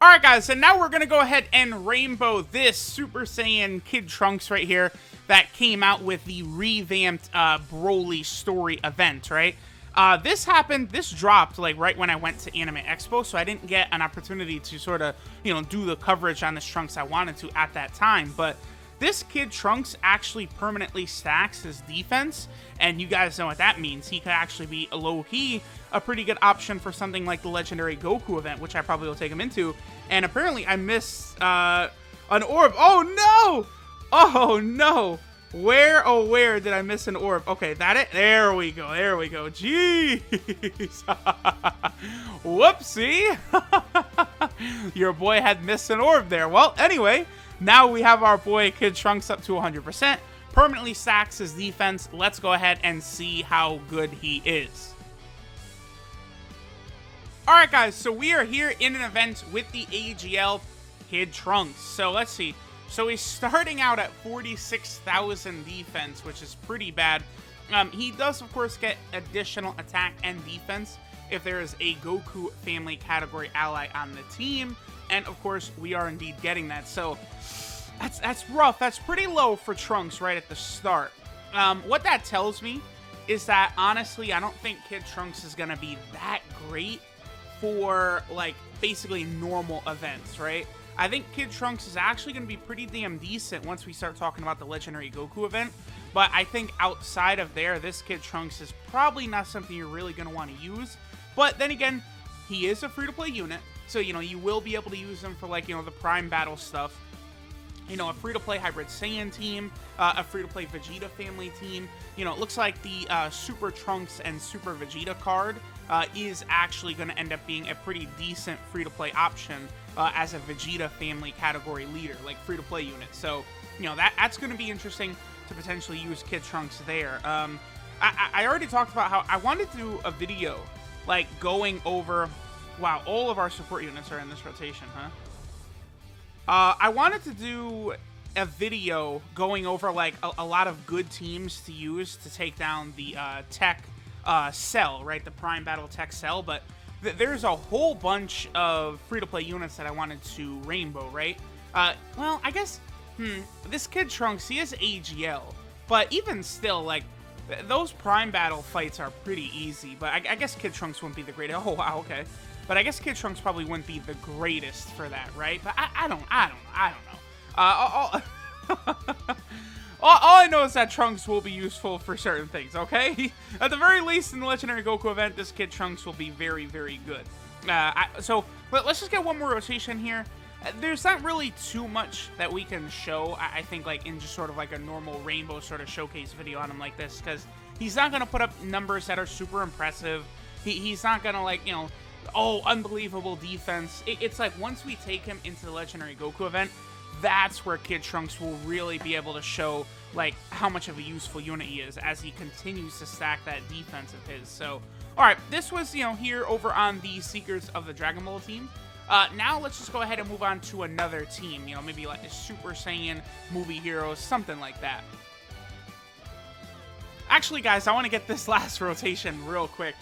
Alright guys, so now we're going to go ahead and rainbow this Super Saiyan Kid Trunks right here that came out with the revamped Broly story event, right? This dropped like right when I went to Anime Expo, so I didn't get an opportunity to sort of, do the coverage on this Trunks I wanted to at that time, but this Kid Trunks actually permanently stacks his defense, and you guys know what that means. He could actually be a low-key, a pretty good option for something like the Legendary Goku event, which I probably will take him into. And apparently I missed an orb. Oh no! Oh no! Where, oh where did I miss an orb? Okay, that it? There we go, there we go. Jeez! Whoopsie! Your boy had missed an orb there. Well, anyway, now we have our boy Kid Trunks up to 100%. Permanently stacks his defense. Let's go ahead and see how good he is. Alright guys, so we are here in an event with the AGL Kid Trunks. So let's see. So he's starting out at 46,000 defense, which is pretty bad. He does, of course, get additional attack and defense if there is a Goku family category ally on the team. And, of course, we are indeed getting that. So that's rough. That's pretty low for Trunks right at the start. What that tells me is that, honestly, I don't think Kid Trunks is going to be that great for, like, basically normal events, right? I think Kid Trunks is actually going to be pretty damn decent once we start talking about the Legendary Goku event. But I think outside of there, this Kid Trunks is probably not something you're really going to want to use. But then again, he is a free-to-play unit. So, you will be able to use him for, like, the Prime Battle stuff. A free-to-play Hybrid Saiyan team, a free-to-play Vegeta family team. It looks like the Super Trunks and Super Vegeta card is actually going to end up being a pretty decent free-to-play option as a Vegeta family category leader, like free-to-play unit. So, that's going to be interesting to potentially use Kid Trunks there. I already talked about how I wanted to do a video, like, going over... Wow, all of our support units are in this rotation, huh? I wanted to do a video going over, like, a lot of good teams to use to take down the tech cell, right? The Prime Battle tech cell, but there's a whole bunch of free-to-play units that I wanted to rainbow, right? Well, I guess, this Kid Trunks, he is AGL, but even still, like, those Prime Battle fights are pretty easy, but I guess Kid Trunks wouldn't be the greatest. Oh, wow, okay. But I guess Kid Trunks probably wouldn't be the greatest for that, right? But I don't know. All I know is that Trunks will be useful for certain things, okay? At the very least, in the Legendary Goku event, this Kid Trunks will be very, very good. So let's just get one more rotation here. There's not really too much that we can show, I think, like, in just sort of like a normal rainbow sort of showcase video on him like this, because he's not going to put up numbers that are super impressive. He's not going to, like, oh, unbelievable defense. It's like once we take him into the Legendary Goku event, that's where Kid Trunks will really be able to show, like, how much of a useful unit he is as he continues to stack that defense of his. So, alright, this was, here over on the Seekers of the Dragon Ball team. Now let's just go ahead and move on to another team, maybe like a Super Saiyan, Movie Heroes, something like that. Actually, guys, I want to get this last rotation real quick.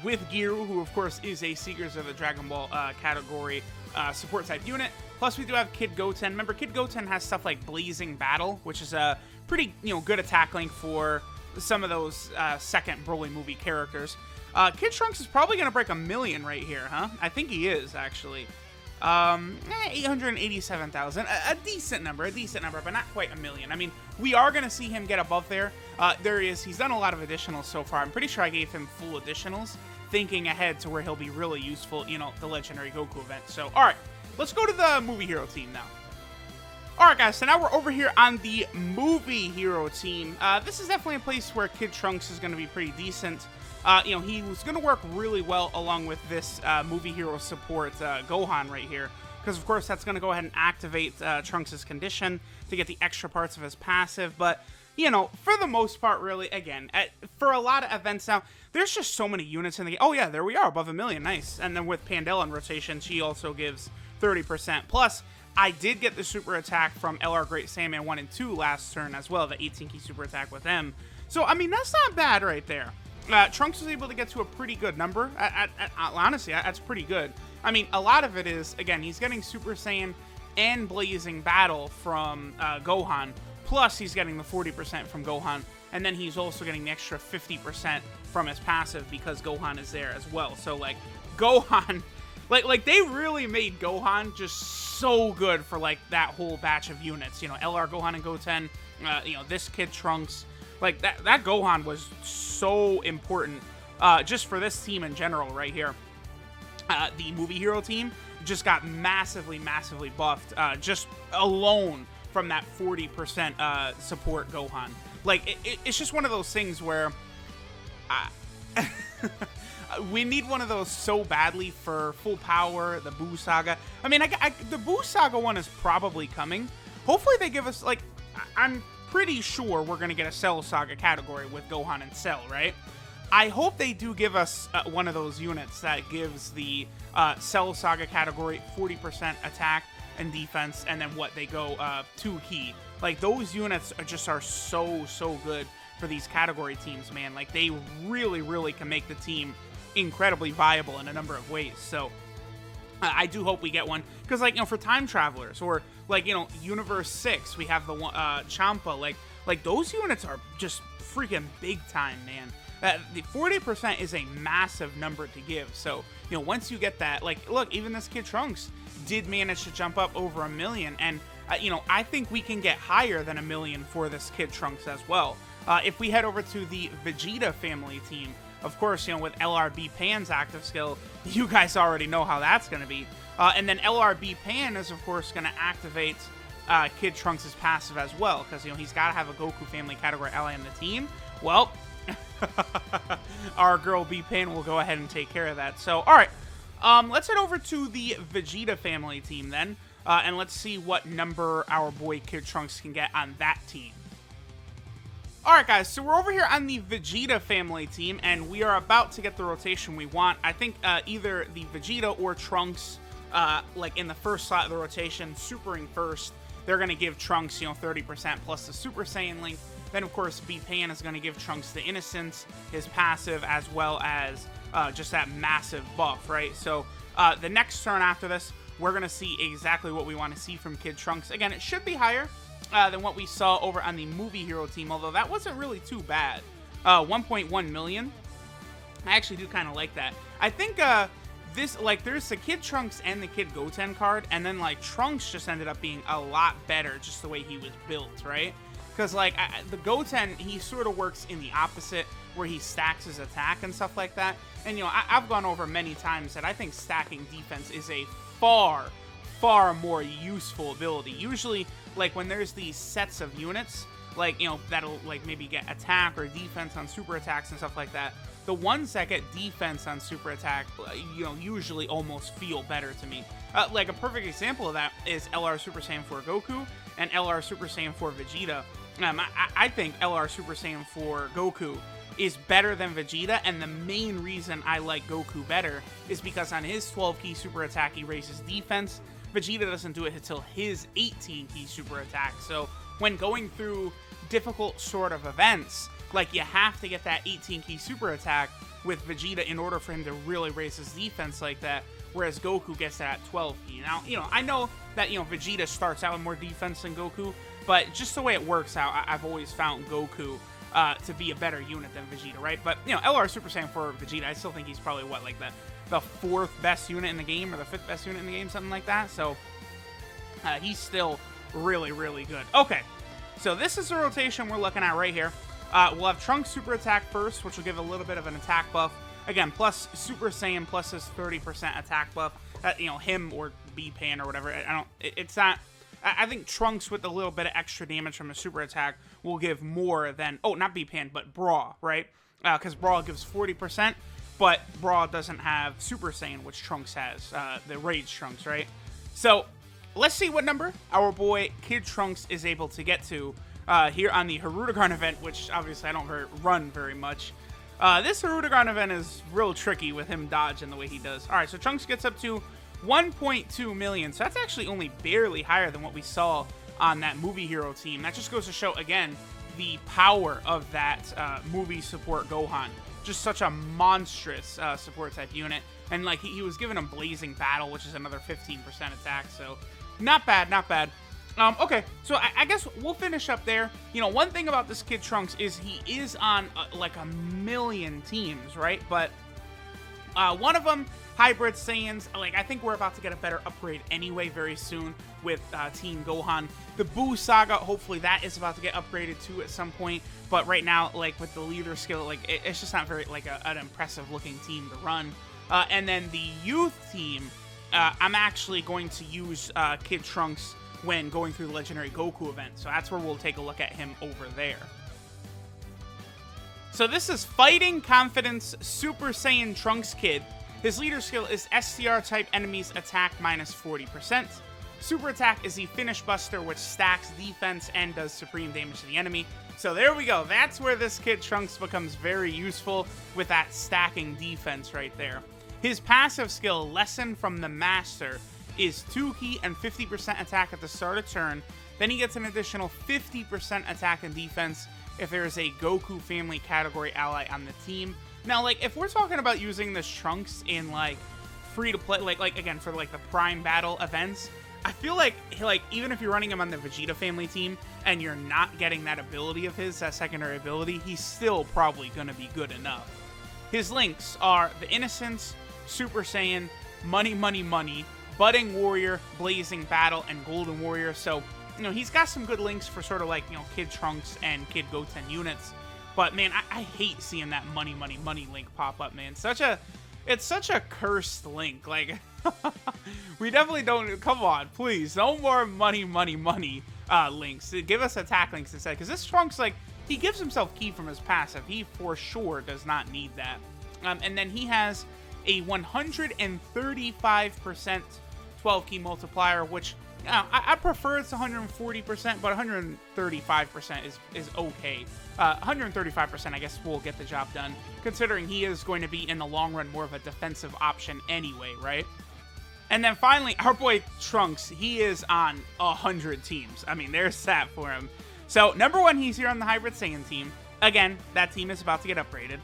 With Giru, who of course is a Seekers of the Dragon Ball category support type unit. Plus we do have Kid Goten. Remember, Kid Goten has stuff like Blazing Battle, which is a pretty good attack link for some of those second Broly movie characters. Kid Trunks is probably going to break 1 million right here, huh? I think he is, actually. 887,000, a decent number, but not quite 1 million. I mean, we are going to see him get above there. He's done a lot of additionals so far. I'm pretty sure I gave him full additionals, thinking ahead to where he'll be really useful, the Legendary Goku event. So, alright, let's go to the Movie Hero team now. Alright guys, so now we're over here on the Movie Hero team. This is definitely a place where Kid Trunks is going to be pretty decent. He was going to work really well along with this Movie Hero support Gohan right here. Because, of course, that's going to go ahead and activate Trunks' condition to get the extra parts of his passive. But, for the most part, really, again, for a lot of events now, there's just so many units in the game. Oh, yeah, there we are, above 1 million. Nice. And then with Pandela in rotation, she also gives 30%. Plus, I did get the super attack from LR Great Saiyaman 1 and 2 last turn as well, the 18-key super attack with them. So, I mean, that's not bad right there. Trunks was able to get to a pretty good number. Honestly, that's pretty good. I mean, a lot of it is, again, he's getting Super Saiyan and Blazing Battle from Gohan, plus he's getting the 40% from Gohan, and then he's also getting the extra 50% from his passive because Gohan is there as well. So, like, Gohan, like they really made Gohan just so good for, like, that whole batch of units. You know, LR Gohan and Goten, you know, this kid Trunks, like, that Gohan was so important just for this team in general right here. The Movie Hero team just got massively buffed just alone from that 40% support Gohan. Like, it's just one of those things where we need one of those so badly for Full Power, the Buu Saga. I mean, the Buu Saga one is probably coming. Hopefully they give us, like, I'm pretty sure we're going to get a Cell Saga category with Gohan and Cell, right? I hope they do give us one of those units that gives the Cell Saga category 40% attack and defense, and then they go 2 key. Like, those units are so good for these category teams, man. Like, they really can make the team incredibly viable in a number of ways. So I do hope we get one, because, like, you know, for time travelers, or, like, you know, Universe 6, we have the one Champa. Like those units are just freaking big time, man. The 40% is a massive number to give. So, you know, once you get that, like, look, even this kid Trunks did manage to jump up over 1 million, and you know, I think we can get higher than 1 million for this kid Trunks as well. If we head over to the Vegeta family team, of course, you know, with LRB Pan's active skill, you guys already know how that's going to be. And then LRB Pan is, of course, going to activate Kid Trunks' passive as well, because, you know, he's got to have a Goku family category ally on the team. Well, our girl B-Pan will go ahead and take care of that. So, alright, let's head over to the Vegeta family team then, and let's see what number our boy Kid Trunks can get on that team. Alright guys, so we're over here on the Vegeta family team, and we are about to get the rotation we want. I think either the Vegeta or Trunks, like in the first slot of the rotation, supering first, they're going to give Trunks, you know, 30% plus the Super Saiyan link. Then, of course, B-Pan is going to give Trunks the Innocence, his passive, as well as just that massive buff, right? So, the next turn after this, we're going to see exactly what we want to see from Kid Trunks. Again, it should be higher than what we saw over on the Movie Hero team, although that wasn't really too bad. 1.1 million. I actually do kind of like that. I think this, like, there's the Kid Trunks and the Kid Goten card, and then, like, Trunks just ended up being a lot better just the way he was built, right? Because, like, the Goten, he sort of works in the opposite, where he stacks his attack and stuff like that. And, you know, I've gone over many times that I think stacking defense is a far more useful ability. Usually, like, when there's these sets of units, like, you know, that'll, like, maybe get attack or defense on super attacks and stuff like that, the ones that get defense on super attack, you know, usually almost feel better to me. Like, a perfect example of that is LR Super Saiyan 4 Goku and LR Super Saiyan 4 Vegeta. I think LR Super Saiyan 4 Goku is better than Vegeta, and the main reason I like Goku better is because on his 12-key super attack, he raises defense. Vegeta doesn't do it until his 18-key super attack. So when going through difficult sort of events, like, you have to get that 18-key super attack with Vegeta in order for him to really raise his defense like that, whereas Goku gets that 12-key. Now, you know, I know that, you know, Vegeta starts out with more defense than Goku, but just the way it works out, I've always found Goku to be a better unit than Vegeta, right? But, you know, LR Super Saiyan 4 Vegeta, I still think he's probably, what, like the 4th best unit in the game, or the 5th best unit in the game, something like that. So, he's still really good. Okay, so this is the rotation we're looking at right here. We'll have Trunks Super Attack first, which will give a little bit of an attack buff. Again, plus Super Saiyan plus his 30% attack buff. You know, him or B-Pan or whatever. It's not... I think Trunks with a little bit of extra damage from a super attack will give more than... Oh, not B-Pan, but Brawl, right? Because Brawl gives 40%, but Brawl doesn't have Super Saiyan, which Trunks has. The Rage Trunks, right? So, let's see what number our boy Kid Trunks is able to get to here on the Hirudegarn event, which obviously I don't run very much. This Hirudegarn event is real tricky with him dodging the way he does. Alright, so Trunks gets up to 1.2 million, so that's actually only barely higher than what we saw on that Movie Hero team. That just goes to show, again, the power of that movie support Gohan. Just such a monstrous support type unit. And, like, he was giving him Blazing Battle, which is another 15% attack, so not bad, not bad. Okay, so I guess we'll finish up there. You know, one thing about this Kid Trunks is he is on, like, a million teams, right? But one of them, Hybrid Saiyans, like, I think we're about to get a better upgrade anyway very soon with Team Gohan. The Buu Saga, hopefully that is about to get upgraded too at some point. But right now, like, with the leader skill, like, it's just not very, like, an impressive-looking team to run. And then the youth team, I'm actually going to use Kid Trunks when going through the Legendary Goku event. So that's where we'll take a look at him over there. So this is Fighting Confidence Super Saiyan Trunks Kid. His leader skill is STR type enemies attack minus 40%. Super attack is the Finish Buster, which stacks defense and does supreme damage to the enemy. So there we go. That's where this Kid Trunks becomes very useful with that stacking defense right there. His passive skill, Lesson from the Master, is 2 heat and 50% attack at the start of turn. Then he gets an additional 50% attack and defense if there is a Goku family category ally on the team. Now, like, if we're talking about using this Trunks in, like, free-to-play, like again, for, like, the Prime Battle events, I feel like, even if you're running him on the Vegeta family team and you're not getting that ability of his, that secondary ability, he's still probably going to be good enough. His links are the Innocence, Super Saiyan, Money, Money, Money, Budding Warrior, Blazing Battle, and Golden Warrior. So, you know, he's got some good links for sort of like, you know, Kid Trunks and Kid Goten units. But, man, I hate seeing that Money, Money, Money link pop up, man. It's such a cursed link. Like, we definitely don't, come on, please. No more Money, Money, Money links. Give us attack links instead. Because this Trunks, like, he gives himself ki from his passive. He, for sure, does not need that. And then he has a 135% 12 ki multiplier, which, you know, I prefer it's 140%, but 135% is okay. 135%, I guess, will get the job done, considering he is going to be, in the long run, more of a defensive option anyway, right? And then finally, our boy Trunks, he is on 100 teams. I mean, there's that for him. So, number one, he's here on the Hybrid Saiyan team. Again, that team is about to get upgraded.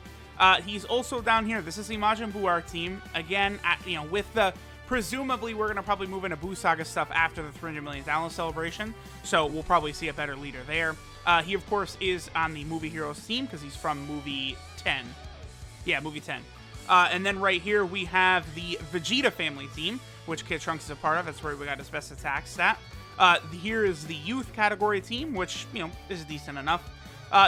He's also down here. This is the Majin Buu arc team. Again, you know, with the... Presumably, we're going to probably move into Buu Saga stuff after the $300 million celebration, so we'll probably see a better leader there. He, of course, is on the Movie Heroes team because he's from movie 10. Yeah, movie 10. And then right here, we have the Vegeta family team, which Kid Trunks is a part of. That's where we got his best attack stat. Here is the youth category team, which, you know, is decent enough.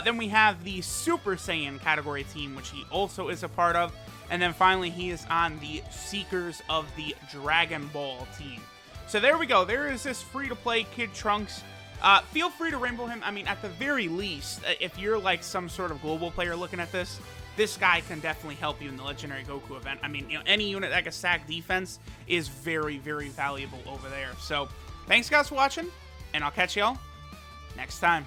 Then we have the Super Saiyan category team, which he also is a part of. And then finally, he is on the Seekers of the Dragon Ball team. So there we go. There is this free-to-play Kid Trunks. Feel free to rainbow him. I mean, at the very least, if you're like some sort of global player looking at this, this guy can definitely help you in the Legendary Goku event. I mean, you know, any unit that can stack defense is very, very valuable over there. So thanks, guys, for watching, and I'll catch y'all next time.